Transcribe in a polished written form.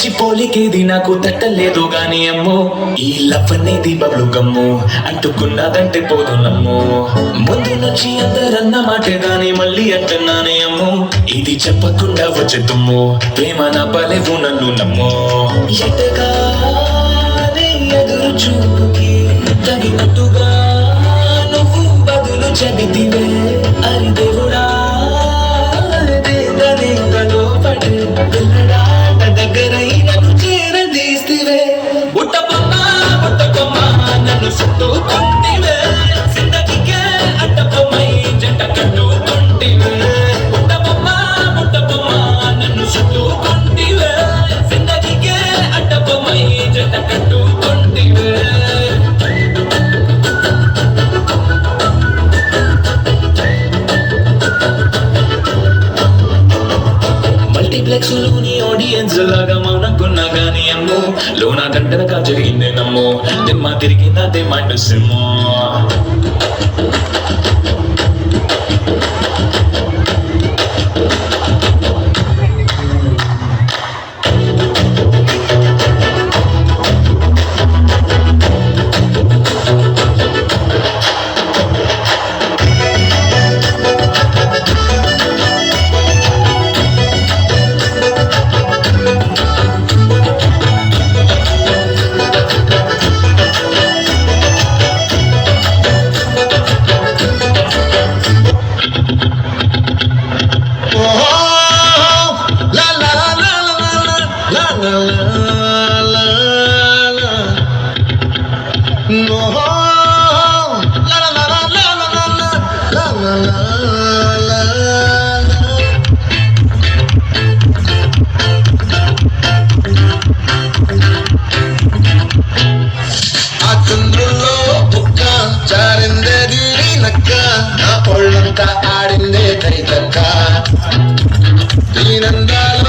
నుంచి పోలికేది నాకు తట్టలేదు గాని అమ్మో ఈ లవ్ అనేది బబ్లు గమ్ము అంటుకున్నదంటే పోదు నమ్ము ముందు నుంచి అందరన్న మాటే గాని మళ్ళీ అంటున్నానే అమ్మో ఇది చెప్పకుండా వచ్చే తుమ్ము ప్రేమ నా పలేవు నన్ను నమ్ము ఎటగానే ఎదురు చూపుకి తగినట్టుగా నువ్వు బదులు చెబితివే అరి దేవుడా దగ్గరైనను చేరదీస్తివే బుట్టబొమ్మ బుట్టబొమ్మ నన్ను చుట్టుకుంటివే జిందగీకే అడ్డబొమ్మై జంట కట్టుకుంటివే బుట్టబొమ్మ బుట్టబొమ్మ నన్ను చుట్టుకుంటివే జిందగీకే అడ్డబొమ్మై జంట కట్టుకుంటివే మల్టీప్లెక్స్ లోని ఆడియన్స్ లాగా మౌనకున్నా గానీ అమ్మో లోనా గంటనగా జరిగిందే నమ్మో దిమ్మ తిరిగిందే మైండ్ సిమ్మో ఆడిందే కైతక్క దీనందాల